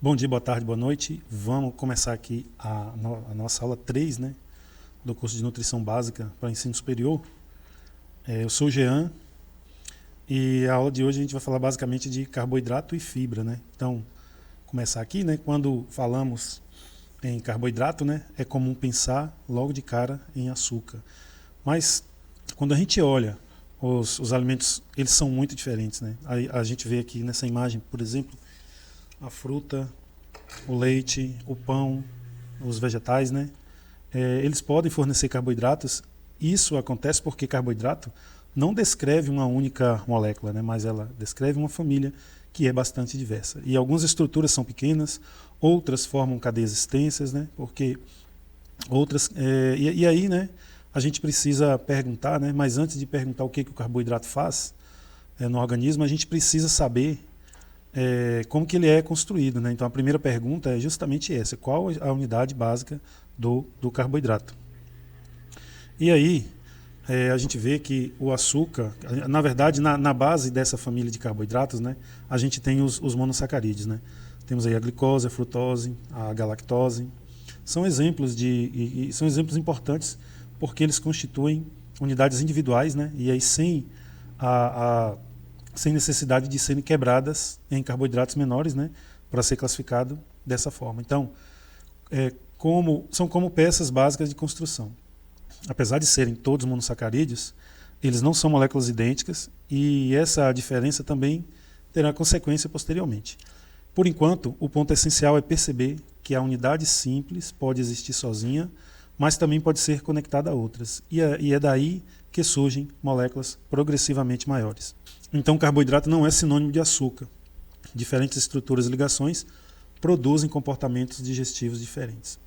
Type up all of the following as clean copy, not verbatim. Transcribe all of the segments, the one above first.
Bom dia, boa tarde, boa noite. Vamos começar aqui a nossa aula 3, né, do curso de Nutrição Básica para Ensino Superior. Eu sou o Jean e a aula de hoje a gente vai falar basicamente de carboidrato e fibra, né? Então, começar aqui, né, quando falamos em carboidrato, né, é comum pensar logo de cara em açúcar. Mas quando a gente olha os alimentos, eles são muito diferentes, né? A gente vê aqui nessa imagem, por exemplo, a fruta, o leite, o pão, os vegetais, né? Eles podem fornecer carboidratos. Isso acontece porque carboidrato não descreve uma única molécula, né? Mas ela descreve uma família que é bastante diversa. E algumas estruturas são pequenas, outras formam cadeias extensas, né? Porque outras e aí, né? A gente precisa perguntar, né? Mas antes de perguntar o que o carboidrato faz no organismo, a gente precisa saber como que ele é construído, né? Então a primeira pergunta é justamente essa: qual a unidade básica do carboidrato? E aí a gente vê que o açúcar, na verdade, na base dessa família de carboidratos, né, a gente tem os monossacarídeos, né? Temos aí a glicose, a frutose, a galactose. São exemplos são exemplos importantes porque eles constituem unidades individuais, né? E aí sem necessidade de serem quebradas em carboidratos menores, né, para ser classificado dessa forma. Então, são como peças básicas de construção. Apesar de serem todos monossacarídeos, eles não são moléculas idênticas e essa diferença também terá consequência posteriormente. Por enquanto, o ponto essencial é perceber que a unidade simples pode existir sozinha, mas também pode ser conectada a outras. E é daí que surgem moléculas progressivamente maiores. Então, carboidrato não é sinônimo de açúcar. Diferentes estruturas e ligações produzem comportamentos digestivos diferentes.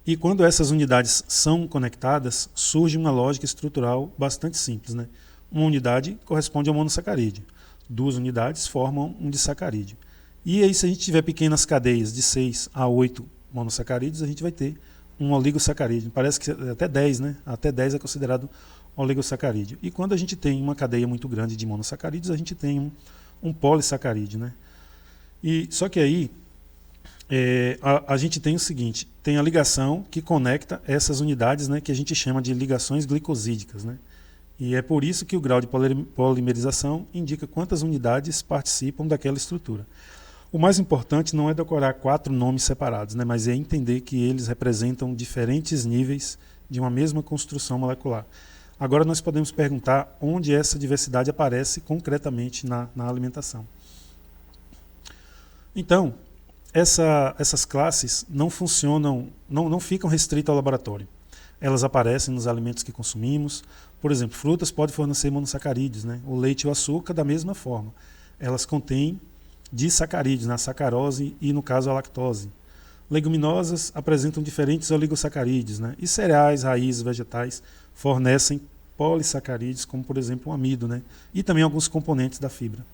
E quando essas unidades são conectadas, surge uma lógica estrutural bastante simples, né? Uma unidade corresponde a um monossacarídeo. Duas unidades formam um disacarídeo. E aí, se a gente tiver pequenas cadeias de 6 a 8 monossacarídeos, a gente vai ter um oligosacarídeo. Parece que até 10, né? Até 10 é considerado oligosacarídeo. E quando a gente tem uma cadeia muito grande de monossacarídeos, a gente tem um polissacarídeo, né? E só que aí a gente tem o seguinte: tem a ligação que conecta essas unidades, né, que a gente chama de ligações glicosídicas, né? E é por isso que o grau de polimerização indica quantas unidades participam daquela estrutura. O mais importante não é decorar 4 nomes separados, né, mas é entender que eles representam diferentes níveis de uma mesma construção molecular. Agora nós podemos perguntar onde essa diversidade aparece concretamente na alimentação. Então, essas classes não funcionam, não ficam restritas ao laboratório. Elas aparecem nos alimentos que consumimos. Por exemplo, frutas podem fornecer monossacarídeos, né? O leite e o açúcar da mesma forma. Elas contêm disacarídeos, na sacarose e, no caso, a lactose. Leguminosas apresentam diferentes oligosacarídeos, né? E cereais, raízes, vegetais fornecem polissacarídeos, como por exemplo o amido, né? E também alguns componentes da fibra.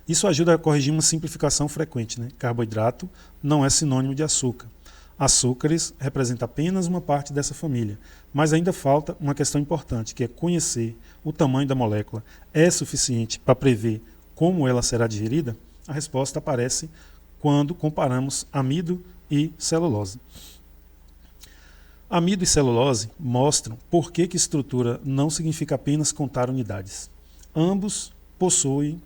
Isso ajuda a corrigir uma simplificação frequente, né? Carboidrato não é sinônimo de açúcar. Açúcares representam apenas uma parte dessa família, mas ainda falta uma questão importante, que é conhecer o tamanho da molécula. É suficiente para prever como ela será digerida? A resposta aparece quando comparamos amido e celulose. Amido e celulose mostram por que estrutura não significa apenas contar unidades. Ambos possuem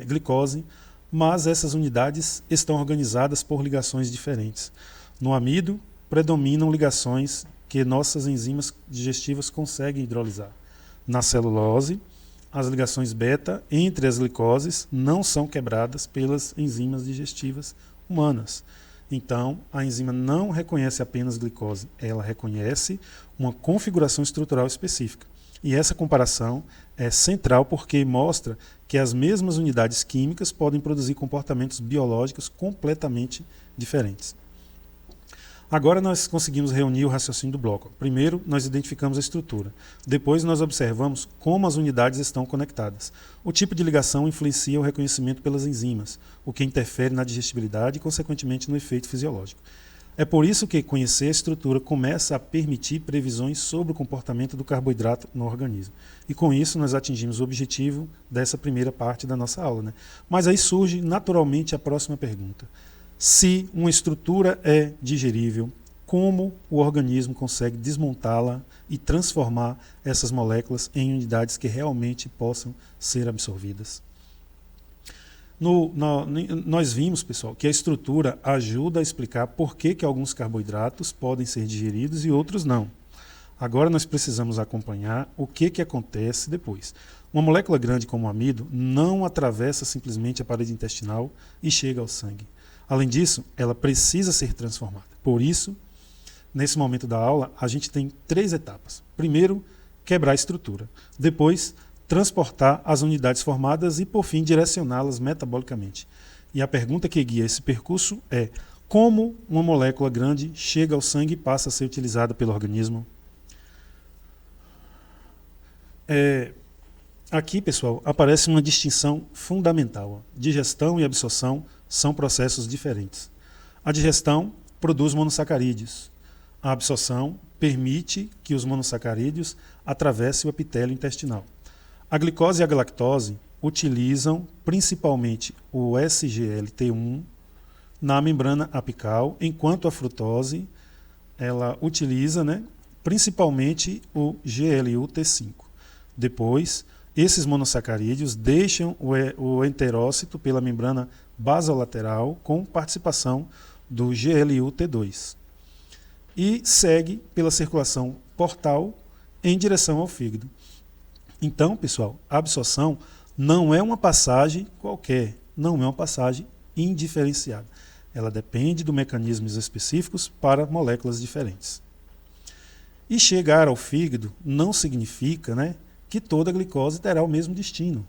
glicose, mas essas unidades estão organizadas por ligações diferentes. No amido, predominam ligações que nossas enzimas digestivas conseguem hidrolisar. Na celulose, as ligações beta entre as glicoses não são quebradas pelas enzimas digestivas humanas. Então, a enzima não reconhece apenas glicose, ela reconhece uma configuração estrutural específica. E essa comparação é central porque mostra que as mesmas unidades químicas podem produzir comportamentos biológicos completamente diferentes. Agora nós conseguimos reunir o raciocínio do bloco. Primeiro, nós identificamos a estrutura. Depois, nós observamos como as unidades estão conectadas. O tipo de ligação influencia o reconhecimento pelas enzimas, o que interfere na digestibilidade e, consequentemente, no efeito fisiológico. É por isso que conhecer a estrutura começa a permitir previsões sobre o comportamento do carboidrato no organismo. E com isso nós atingimos o objetivo dessa primeira parte da nossa aula, né? Mas aí surge naturalmente a próxima pergunta. Se uma estrutura é digerível, como o organismo consegue desmontá-la e transformar essas moléculas em unidades que realmente possam ser absorvidas? Nós vimos, pessoal, que a estrutura ajuda a explicar por que alguns carboidratos podem ser digeridos e outros não. Agora nós precisamos acompanhar o que acontece depois. Uma molécula grande como o amido não atravessa simplesmente a parede intestinal e chega ao sangue. Além disso, ela precisa ser transformada. Por isso, nesse momento da aula, a gente tem 3 etapas. Primeiro, quebrar a estrutura. Depois, transportar as unidades formadas e, por fim, direcioná-las metabolicamente. E a pergunta que guia esse percurso é: como uma molécula grande chega ao sangue e passa a ser utilizada pelo organismo? Aqui, pessoal, aparece uma distinção fundamental. Digestão e absorção são processos diferentes. A digestão produz monossacarídeos. A absorção permite que os monossacarídeos atravessem o epitélio intestinal. A glicose e a galactose utilizam principalmente o SGLT1 na membrana apical, enquanto a frutose ela utiliza, principalmente o GLUT5. Depois, esses monossacarídeos deixam o enterócito pela membrana basolateral com participação do GLUT2 e segue pela circulação portal em direção ao fígado. Então, pessoal, a absorção não é uma passagem qualquer, não é uma passagem indiferenciada. Ela depende de mecanismos específicos para moléculas diferentes. E chegar ao fígado não significa, que toda a glicose terá o mesmo destino.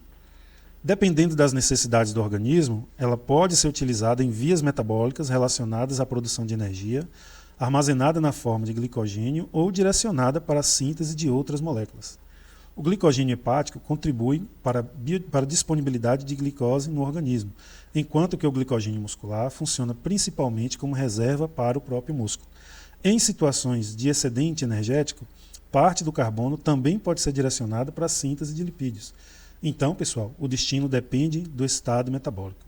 Dependendo das necessidades do organismo, ela pode ser utilizada em vias metabólicas relacionadas à produção de energia, armazenada na forma de glicogênio ou direcionada para a síntese de outras moléculas. O glicogênio hepático contribui para a disponibilidade de glicose no organismo, enquanto que o glicogênio muscular funciona principalmente como reserva para o próprio músculo. Em situações de excedente energético, parte do carbono também pode ser direcionada para a síntese de lipídios. Então, pessoal, o destino depende do estado metabólico.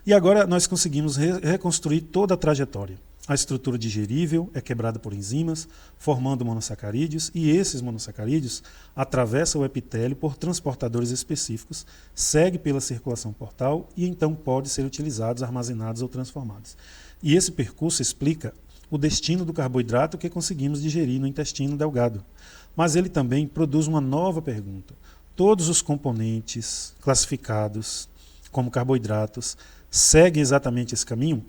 E agora nós conseguimos reconstruir toda a trajetória. A estrutura digerível é quebrada por enzimas, formando monossacarídeos, e esses monossacarídeos atravessam o epitélio por transportadores específicos, segue pela circulação portal e então pode ser utilizados, armazenados ou transformados. E esse percurso explica o destino do carboidrato que conseguimos digerir no intestino delgado. Mas ele também produz uma nova pergunta. Todos os componentes classificados como carboidratos seguem exatamente esse caminho?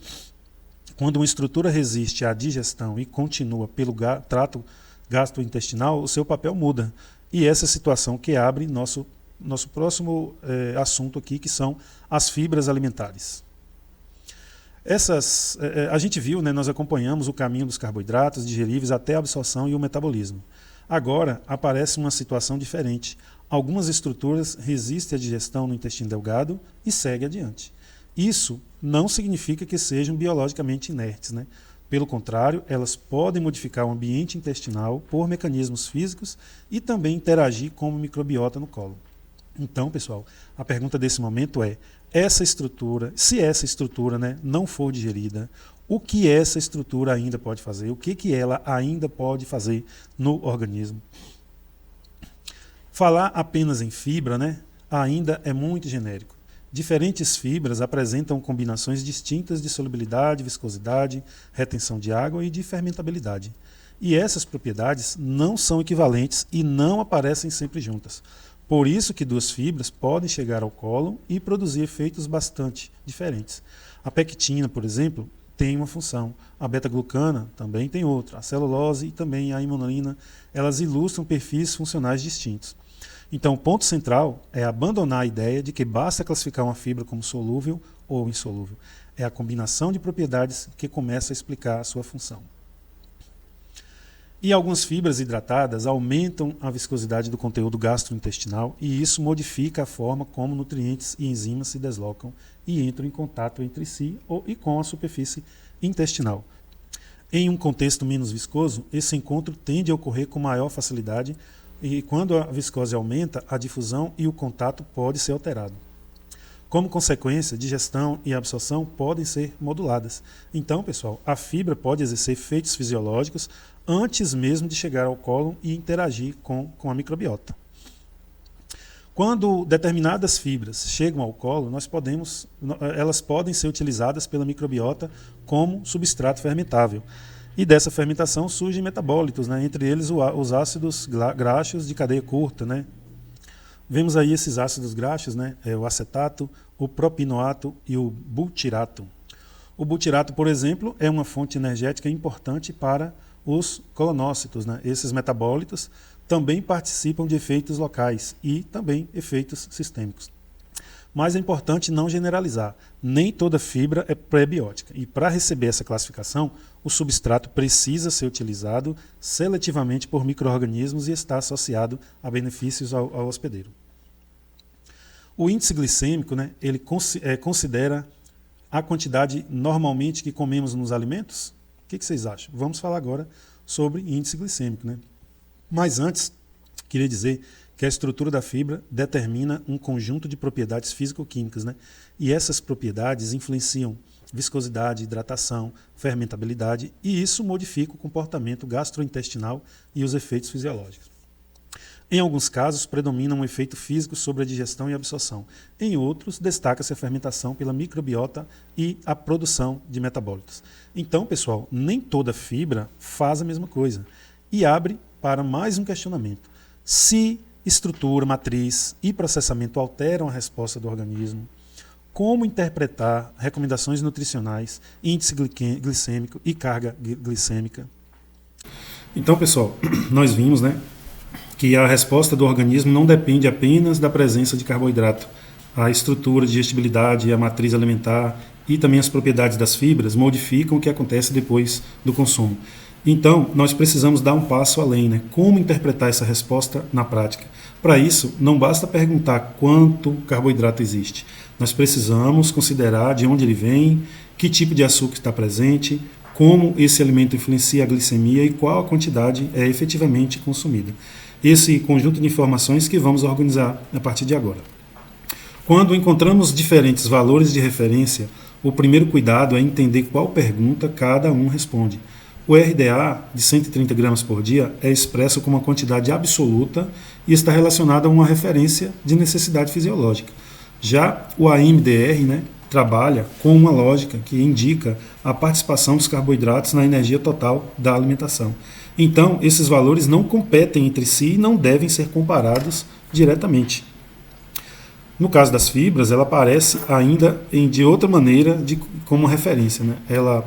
Quando uma estrutura resiste à digestão e continua pelo trato gastrointestinal, o seu papel muda. E essa situação que abre nosso próximo assunto aqui, que são as fibras alimentares. A gente viu, nós acompanhamos o caminho dos carboidratos digeríveis até a absorção e o metabolismo. Agora aparece uma situação diferente. Algumas estruturas resistem à digestão no intestino delgado e seguem adiante. Isso não significa que sejam biologicamente inertes, Pelo contrário, elas podem modificar o ambiente intestinal por mecanismos físicos e também interagir com o microbiota no colo. Então, pessoal, a pergunta desse momento é: se essa estrutura não for digerida, o que essa estrutura ainda pode fazer? O que ela ainda pode fazer no organismo? Falar apenas em fibra ainda é muito genérico. Diferentes fibras apresentam combinações distintas de solubilidade, viscosidade, retenção de água e de fermentabilidade. E essas propriedades não são equivalentes e não aparecem sempre juntas. Por isso que 2 fibras podem chegar ao cólon e produzir efeitos bastante diferentes. A pectina, por exemplo, tem uma função. A beta-glucana também tem outra. A celulose e também a imunolina, elas ilustram perfis funcionais distintos. Então, o ponto central é abandonar a ideia de que basta classificar uma fibra como solúvel ou insolúvel. É a combinação de propriedades que começa a explicar a sua função. E algumas fibras hidratadas aumentam a viscosidade do conteúdo gastrointestinal e isso modifica a forma como nutrientes e enzimas se deslocam e entram em contato entre si e com a superfície intestinal. Em um contexto menos viscoso, esse encontro tende a ocorrer com maior facilidade e quando a viscose aumenta, a difusão e o contato pode ser alterado. Como consequência, digestão e absorção podem ser moduladas. Então, pessoal, a fibra pode exercer efeitos fisiológicos antes mesmo de chegar ao cólon e interagir com a microbiota. Quando determinadas fibras chegam ao colo, elas podem ser utilizadas pela microbiota como substrato fermentável. E dessa fermentação surgem metabólitos, né? Entre eles os ácidos graxos de cadeia curta. Né? Vemos aí esses ácidos graxos, né? O acetato, o propinoato e o butirato. O butirato, por exemplo, é uma fonte energética importante para os colonócitos. Né? Esses metabólitos também participam de efeitos locais e também efeitos sistêmicos. Mas é importante não generalizar. Nem toda fibra é pré-biótica. E para receber essa classificação, o substrato precisa ser utilizado seletivamente por micro-organismos e está associado a benefícios ao hospedeiro. O índice glicêmico, né, ele considera a quantidade normalmente que comemos nos alimentos? O que vocês acham? Vamos falar agora sobre índice glicêmico. Né? Mas antes, queria dizer que a estrutura da fibra determina um conjunto de propriedades físico-químicas, né? E essas propriedades influenciam viscosidade, hidratação, fermentabilidade, e isso modifica o comportamento gastrointestinal e os efeitos fisiológicos. Em alguns casos, predomina um efeito físico sobre a digestão e absorção. Em outros, destaca-se a fermentação pela microbiota e a produção de metabólitos. Então, pessoal, nem toda fibra faz a mesma coisa. E abre para mais um questionamento. Se estrutura, matriz e processamento alteram a resposta do organismo, como interpretar recomendações nutricionais, índice glicêmico e carga glicêmica? Então, pessoal, nós vimos, né, que a resposta do organismo não depende apenas da presença de carboidrato. A estrutura, digestibilidade, a matriz alimentar e também as propriedades das fibras modificam o que acontece depois do consumo. Então, nós precisamos dar um passo além, né? Como interpretar essa resposta na prática? Para isso, não basta perguntar quanto carboidrato existe. Nós precisamos considerar de onde ele vem, que tipo de açúcar está presente, como esse alimento influencia a glicemia e qual a quantidade é efetivamente consumida. Esse conjunto de informações que vamos organizar a partir de agora. Quando encontramos diferentes valores de referência, o primeiro cuidado é entender qual pergunta cada um responde. O RDA, de 130 gramas por dia, é expresso como uma quantidade absoluta e está relacionado a uma referência de necessidade fisiológica. Já o AMDR, né, trabalha com uma lógica que indica a participação dos carboidratos na energia total da alimentação. Então, esses valores não competem entre si e não devem ser comparados diretamente. No caso das fibras, ela aparece ainda de outra maneira como referência. Né?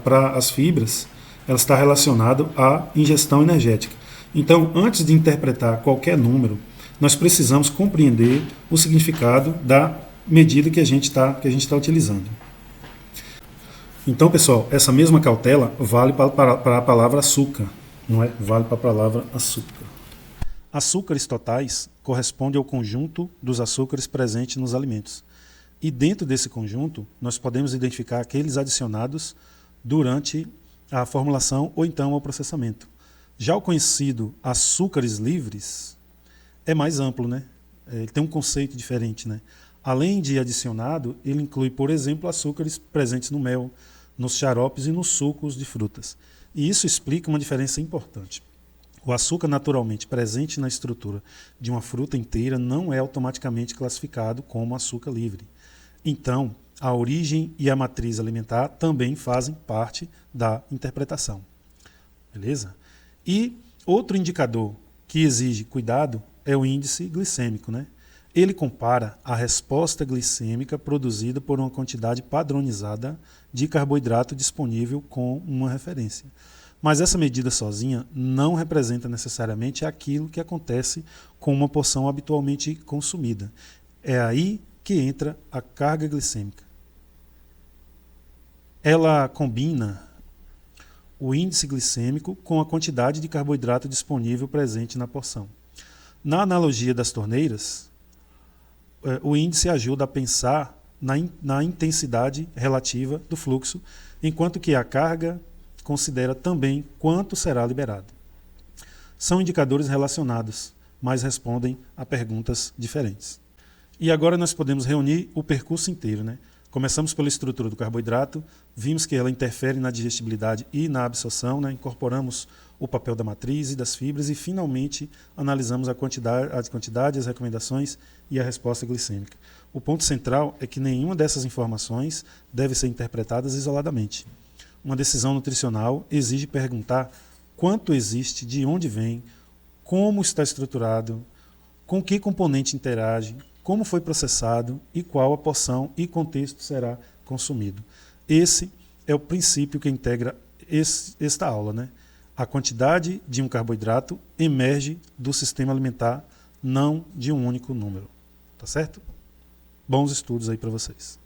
Para as fibras, ela está relacionada à ingestão energética. Então, antes de interpretar qualquer número, nós precisamos compreender o significado da medida que a gente está utilizando. Então, pessoal, essa mesma cautela vale para a palavra açúcar, não é? Vale para a palavra açúcar. Açúcares totais corresponde ao conjunto dos açúcares presentes nos alimentos. E dentro desse conjunto, nós podemos identificar aqueles adicionados durante a formulação ou então ao processamento. Já o conhecido açúcares livres é mais amplo, né? Ele tem um conceito diferente, né? Além de adicionado, ele inclui, por exemplo, açúcares presentes no mel, nos xaropes e nos sucos de frutas. E isso explica uma diferença importante. O açúcar naturalmente presente na estrutura de uma fruta inteira não é automaticamente classificado como açúcar livre. Então, a origem e a matriz alimentar também fazem parte da interpretação. Beleza? E outro indicador que exige cuidado é o índice glicêmico, né? Ele compara a resposta glicêmica produzida por uma quantidade padronizada de carboidrato disponível com uma referência. Mas essa medida sozinha não representa necessariamente aquilo que acontece com uma porção habitualmente consumida. É aí que entra a carga glicêmica. Ela combina o índice glicêmico com a quantidade de carboidrato disponível presente na porção. Na analogia das torneiras, o índice ajuda a pensar na intensidade relativa do fluxo, enquanto que a carga considera também quanto será liberado. São indicadores relacionados, mas respondem a perguntas diferentes. E agora nós podemos reunir o percurso inteiro, né? Começamos pela estrutura do carboidrato, vimos que ela interfere na digestibilidade e na absorção, né? Incorporamos o papel da matriz e das fibras e finalmente analisamos a quantidade, as recomendações e a resposta glicêmica. O ponto central é que nenhuma dessas informações deve ser interpretada isoladamente. Uma decisão nutricional exige perguntar quanto existe, de onde vem, como está estruturado, com que componente interage, como foi processado e qual a porção e contexto será consumido. Esse é o princípio que integra esta aula, né? A quantidade de um carboidrato emerge do sistema alimentar, não de um único número. Tá certo? Bons estudos aí para vocês.